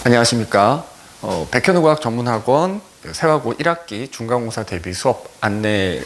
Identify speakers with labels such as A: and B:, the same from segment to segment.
A: 안녕하십니까. 백현우과학전문학원 세화고 1학기 중간고사 대비 수업 안내를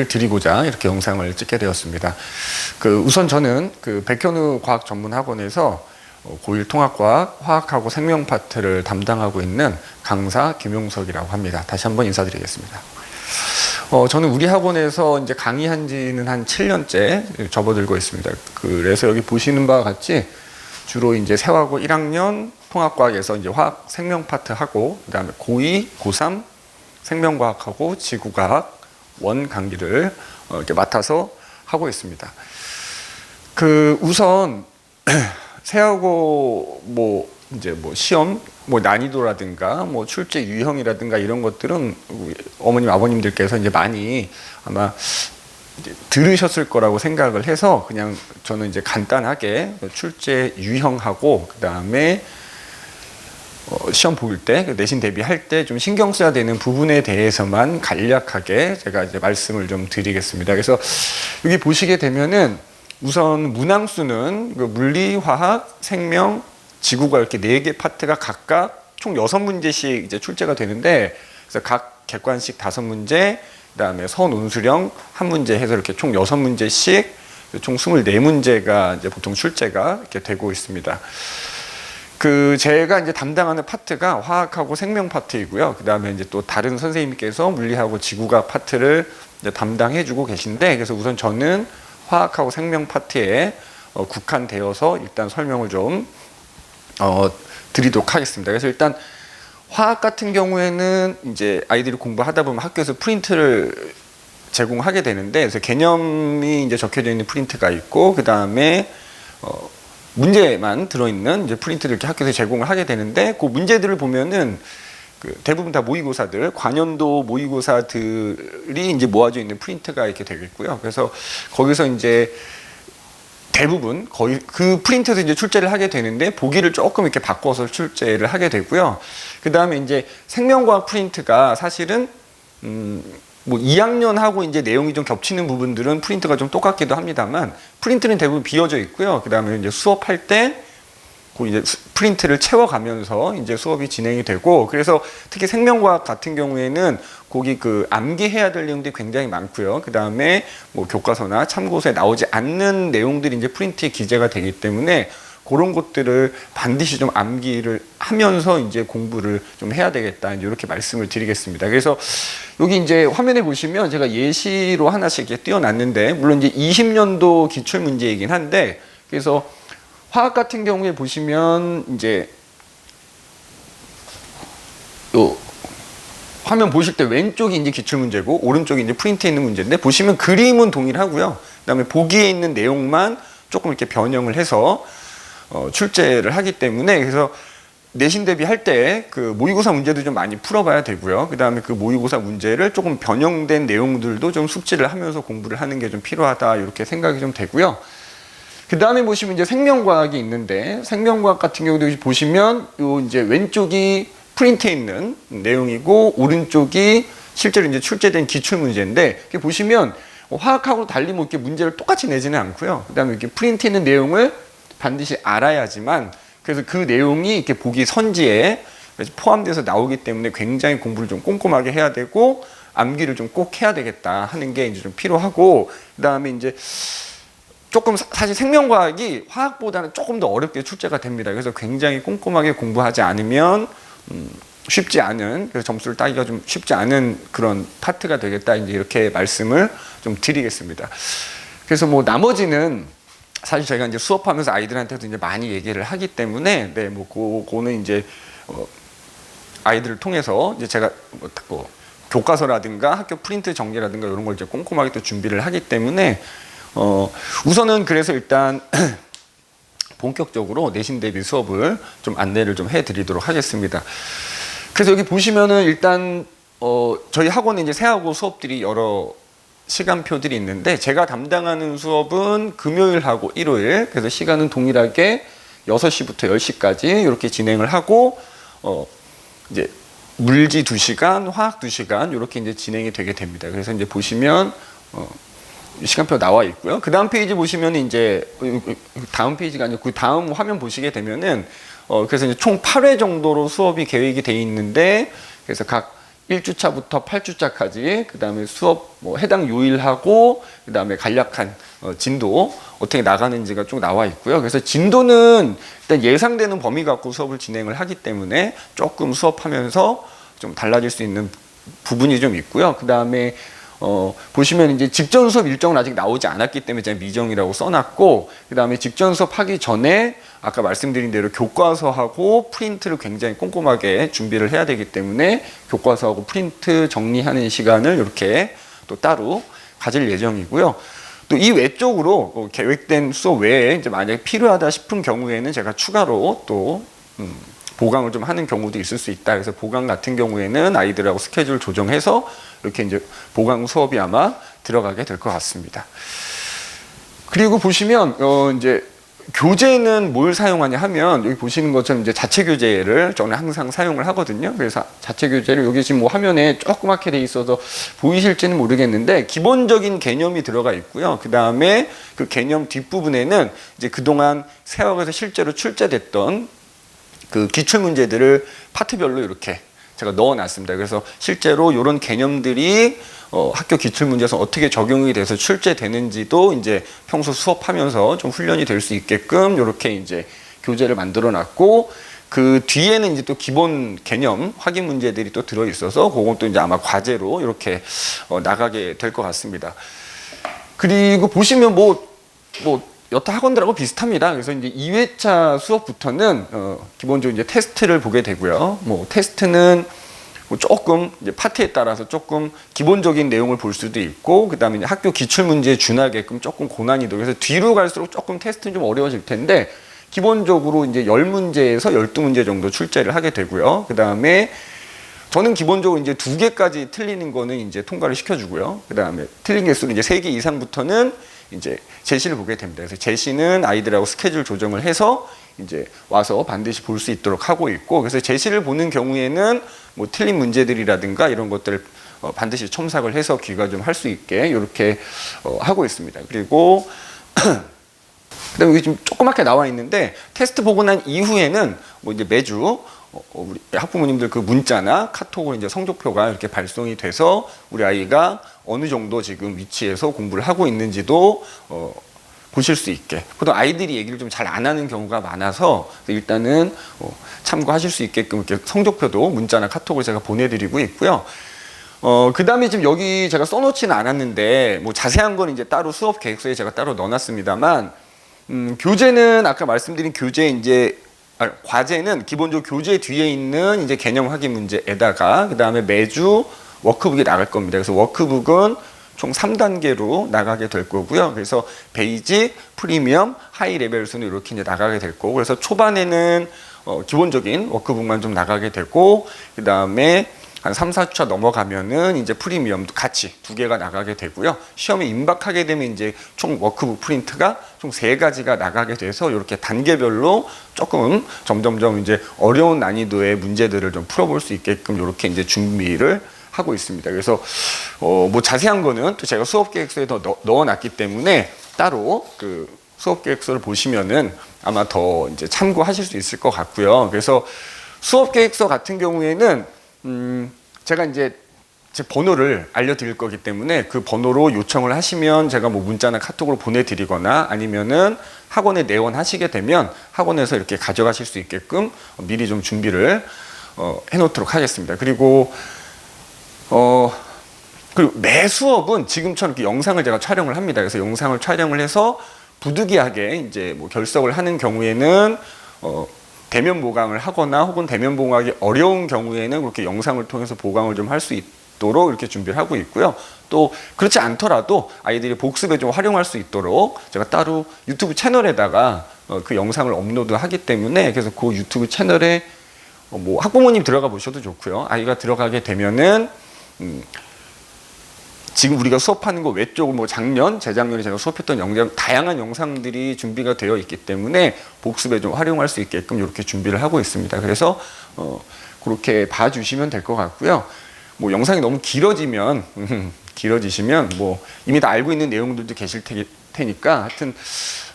A: 드리고자 이렇게 영상을 찍게 되었습니다. 우선 저는 백현우과학전문학원에서 고1 통합과학, 화학하고 생명 파트를 담당하고 있는 강사 김용석이라고 합니다. 다시 한번 인사드리겠습니다. 저는 우리 학원에서 이제 강의한 지는 한 7년째 접어들고 있습니다. 그래서 여기 보시는 바와 같이 주로 이제 세화고 1학년 통합과학에서 이제 화학 생명 파트 하고, 그 다음에 고2, 고3 생명과학하고 지구과학 원 강의를 이렇게 맡아서 하고 있습니다. 우선 세화고 이제 시험 난이도라든가 출제 유형이라든가 이런 것들은 어머님 아버님들께서 이제 많이 아마 이제 들으셨을 거라고 생각을 해서 그냥 저는 이제 간단하게 출제 유형하고 그 다음에 시험 볼 때 내신 대비할 때 좀 신경 써야 되는 부분에 대해서만 간략하게 제가 이제 말씀을 좀 드리겠습니다. 그래서 여기 보시게 되면은 우선 문항수는 물리, 화학, 생명, 지구가 이렇게 4개 파트가 각각 총 6문제씩 이제 출제가 되는데, 그래서 각 객관식 5문제, 그다음에 선운수령 1문제 해서 이렇게 총 6문제씩 총 24문제가 이제 보통 출제가 이렇게 되고 있습니다. 제가 이제 담당하는 파트가 화학하고 생명 파트이고요. 그다음에 이제 또 다른 선생님께서 물리하고 지구과학 파트를 이제 담당해주고 계신데, 그래서 우선 저는 화학하고 생명 파트에 국한되어서 일단 설명을 좀 드리도록 하겠습니다. 그래서 일단 화학 같은 경우에는 이제 아이들이 공부하다 보면 학교에서 프린트를 제공하게 되는데, 그래서 개념이 이제 적혀져 있는 프린트가 있고, 그 다음에 문제만 들어있는 이제 프린트를 이렇게 학교에서 제공을 하게 되는데, 그 문제들을 보면은 대부분 다 모의고사들, 관연도 모의고사들이 이제 모아져 있는 프린트가 이렇게 되겠고요. 그래서 거기서 이제 대부분 거의 그 프린트에서 이제 출제를 하게 되는데, 보기를 조금 이렇게 바꿔서 출제를 하게 되고요. 그 다음에 이제 생명과학 프린트가 사실은 2학년하고 이제 내용이 좀 겹치는 부분들은 프린트가 좀 똑같기도 합니다만, 프린트는 대부분 비어져 있고요. 그 다음에 이제 수업할 때 이제 프린트를 채워가면서 이제 수업이 진행이 되고, 그래서 특히 생명과학 같은 경우에는 거기 암기해야 될 내용들이 굉장히 많고요. 그 다음에 교과서나 참고서에 나오지 않는 내용들이 이제 프린트에 기재가 되기 때문에 그런 것들을 반드시 좀 암기를 하면서 이제 공부를 좀 해야 되겠다, 이렇게 말씀을 드리겠습니다. 그래서 여기 이제 화면에 보시면 제가 예시로 하나씩 이렇게 띄워놨는데, 물론 이제 20년도 기출 문제이긴 한데, 그래서 화학 같은 경우에 보시면 이제 요 화면 보실 때 왼쪽이 이제 기출 문제고 오른쪽이 이제 프린트에 있는 문제인데, 보시면 그림은 동일하고요. 그다음에 보기에 있는 내용만 조금 이렇게 변형을 해서 출제를 하기 때문에, 그래서 내신 대비할 때 모의고사 문제도 좀 많이 풀어봐야 되고요. 그다음에 모의고사 문제를 조금 변형된 내용들도 좀 숙지를 하면서 공부를 하는 게 좀 필요하다, 이렇게 생각이 좀 되고요. 그 다음에 보시면 이제 생명과학이 있는데, 생명과학 같은 경우도 보시면 요 이제 왼쪽이 프린트에 있는 내용이고 오른쪽이 실제로 이제 출제된 기출 문제인데, 이렇게 보시면 화학하고 달리 이렇게 문제를 똑같이 내지는 않고요. 그 다음에 이렇게 프린트에 있는 내용을 반드시 알아야지만, 그래서 그 내용이 이렇게 보기 선지에 포함돼서 나오기 때문에 굉장히 공부를 좀 꼼꼼하게 해야 되고 암기를 좀 꼭 해야 되겠다 하는 게 이제 좀 필요하고, 그 다음에 이제 조금 사실 생명과학이 화학보다는 조금 더 어렵게 출제가 됩니다. 그래서 굉장히 꼼꼼하게 공부하지 않으면 쉽지 않은, 그래서 점수를 따기가 좀 쉽지 않은 그런 파트가 되겠다, 이제 이렇게 말씀을 좀 드리겠습니다. 그래서 나머지는 사실 저희가 이제 수업하면서 아이들한테도 이제 많이 얘기를 하기 때문에, 그거는 이제 아이들을 통해서 이제 제가 교과서라든가 학교 프린트 정리라든가 이런 걸 이제 꼼꼼하게 또 준비를 하기 때문에, 우선은 그래서 일단 본격적으로 내신 대비 수업을 좀 안내를 좀 해드리도록 하겠습니다. 그래서 여기 보시면은 일단 저희 학원에 이제 세화고 수업들이 여러 시간표들이 있는데, 제가 담당하는 수업은 금요일하고 일요일, 그래서 시간은 동일하게 6시부터 10시까지 이렇게 진행을 하고, 이제 물리 2시간, 화학 2시간 이렇게 이제 진행이 되게 됩니다. 그래서 이제 보시면 시간표 나와 있고요. 그 다음 페이지 보시면 이제 다음 페이지가 아니고 그 다음 화면 보시게 되면은 그래서 이제 총 8회 정도로 수업이 계획이 돼 있는데 그래서 각 1주차부터 8주차까지 그 다음에 수업 뭐 해당 요일하고 그 다음에 간략한 진도 어떻게 나가는지가 쭉 나와 있고요. 그래서 진도는 일단 예상되는 범위 갖고 수업을 진행을 하기 때문에 조금 수업하면서 좀 달라질 수 있는 부분이 좀 있고요. 그 다음에 보시면 이제 직전 수업 일정은 아직 나오지 않았기 때문에 제가 미정이라고 써놨고, 그 다음에 직전 수업 하기 전에 아까 말씀드린 대로 교과서하고 프린트를 굉장히 꼼꼼하게 준비를 해야 되기 때문에 교과서하고 프린트 정리하는 시간을 이렇게 또 따로 가질 예정이고요. 또 이 외적으로 계획된 수업 외에 이제 만약에 필요하다 싶은 경우에는 제가 추가로 또 보강을 좀 하는 경우도 있을 수 있다. 그래서 보강 같은 경우에는 아이들하고 스케줄 조정해서 이렇게 이제 보강 수업이 아마 들어가게 될 것 같습니다. 그리고 보시면 이제 교재는 뭘 사용하냐 하면 여기 보시는 것처럼 이제 자체 교재를 저는 항상 사용을 하거든요. 그래서 자체 교재를 여기 지금 뭐 화면에 조그맣게 돼 있어서 보이실지는 모르겠는데 기본적인 개념이 들어가 있고요. 그 다음에 그 개념 뒷부분에는 이제 그동안 세학에서 실제로 출제됐던 그 기출 문제들을 파트별로 이렇게 제가 넣어놨습니다. 그래서 실제로 이런 개념들이 학교 기출 문제에서 어떻게 적용이 돼서 출제되는지도 이제 평소 수업하면서 좀 훈련이 될 수 있게끔 이렇게 이제 교재를 만들어놨고, 그 뒤에는 이제 또 기본 개념 확인 문제들이 또 들어 있어서 그건 또 이제 아마 과제로 이렇게 나가게 될 것 같습니다. 그리고 보시면 뭐 여타 학원들하고 비슷합니다. 그래서 이제 2회차 수업부터는 기본적으로 이제 테스트를 보게 되고요. 뭐 테스트는 뭐 조금 이제 파트에 따라서 조금 기본적인 내용을 볼 수도 있고, 그 다음에 학교 기출 문제에 준하게끔 조금 고난이도. 그래서 뒤로 갈수록 조금 테스트는 좀 어려워질 텐데 기본적으로 이제 10문제에서 12문제 정도 출제를 하게 되고요. 그 다음에 저는 기본적으로 이제 2개까지 틀리는 거는 이제 통과를 시켜주고요. 그 다음에 틀린 개수는 이제 3개 이상부터는 이제 제시를 보게 됩니다. 그래서 제시는 아이들하고 스케줄 조정을 해서 이제 와서 반드시 볼 수 있도록 하고 있고, 그래서 제시를 보는 경우에는 뭐 틀린 문제들이라든가 이런 것들을 반드시 첨삭을 해서 귀가 좀 할 수 있게 이렇게 하고 있습니다. 그리고 그다음에 여기 좀 조그맣게 나와 있는데 테스트 보고 난 이후에는 뭐 이제 매주 우리 학부모님들 그 문자나 카톡으로 이제 성적표가 이렇게 발송이 돼서 우리 아이가 어느 정도 지금 위치에서 공부를 하고 있는지도 보실 수 있게. 보통 아이들이 얘기를 좀 잘 안 하는 경우가 많아서 일단은 참고하실 수 있게끔 이렇게 성적표도 문자나 카톡을 제가 보내드리고 있고요. 그 다음에 지금 여기 제가 써놓지는 않았는데 뭐 자세한 건 이제 따로 수업 계획서에 제가 따로 넣어놨습니다만, 교재는 아까 말씀드린 교재 이제 과제는 기본적으로 교재 뒤에 있는 이제 개념 확인 문제에다가 그 다음에 매주 워크북이 나갈 겁니다. 그래서 워크북은 총 3단계로 나가게 될 거고요. 그래서 베이직, 프리미엄, 하이 레벨 순으로 이렇게 이제 나가게 될 거고, 그래서 초반에는 기본적인 워크북만 좀 나가게 되고, 그 다음에 한 3, 4주차 넘어가면은 이제 프리미엄도 같이 2개가 나가게 되고요. 시험에 임박하게 되면 이제 총 워크북 프린트가 총 3가지가 나가게 돼서 이렇게 단계별로 조금 점점점 이제 어려운 난이도의 문제들을 좀 풀어볼 수 있게끔 이렇게 이제 준비를 하고 있습니다. 그래서 뭐 자세한 거는 또 제가 수업 계획서에 더 넣어놨기 때문에 따로 그 수업 계획서를 보시면은 아마 더 이제 참고하실 수 있을 것 같고요. 그래서 수업 계획서 같은 경우에는 제가 이제 제 번호를 알려드릴 거기 때문에 그 번호로 요청을 하시면 제가 뭐 문자나 카톡으로 보내드리거나 아니면은 학원에 내원하시게 되면 학원에서 이렇게 가져가실 수 있게끔 미리 좀 준비를 해놓도록 하겠습니다. 그리고 매 수업은 지금처럼 이렇게 영상을 제가 촬영을 합니다. 그래서 영상을 촬영을 해서 부득이하게 이제 뭐 결석을 하는 경우에는 대면 보강을 하거나 혹은 대면 보강하기 어려운 경우에는 그렇게 영상을 통해서 보강을 좀 할 수 있도록 이렇게 준비를 하고 있고요. 또 그렇지 않더라도 아이들이 복습에 좀 활용할 수 있도록 제가 따로 유튜브 채널에다가 그 영상을 업로드하기 때문에, 그래서 그 유튜브 채널에 뭐 학부모님 들어가 보셔도 좋고요. 아이가 들어가게 되면은 지금 우리가 수업하는 거 외쪽 뭐 작년, 재작년에 제가 수업했던 영상, 다양한 영상들이 준비가 되어 있기 때문에 복습에 좀 활용할 수 있게끔 이렇게 준비를 하고 있습니다. 그래서 그렇게 봐주시면 될 것 같고요. 뭐 영상이 너무 길어지면 길어지시면 뭐 이미 다 알고 있는 내용들도 계실 테니까 하여튼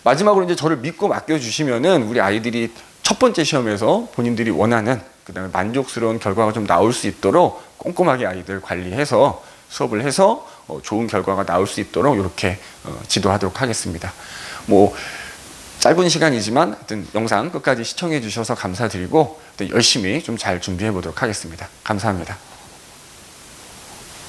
A: 마지막으로 이제 저를 믿고 맡겨주시면은 우리 아이들이 첫 번째 시험에서 본인들이 원하는 그다음에 만족스러운 결과가 좀 나올 수 있도록 꼼꼼하게 아이들 관리해서 수업을 해서 좋은 결과가 나올 수 있도록 이렇게 지도하도록 하겠습니다. 뭐 짧은 시간이지만 하여튼 영상 끝까지 시청해 주셔서 감사드리고 열심히 좀 잘 준비해 보도록 하겠습니다. 감사합니다.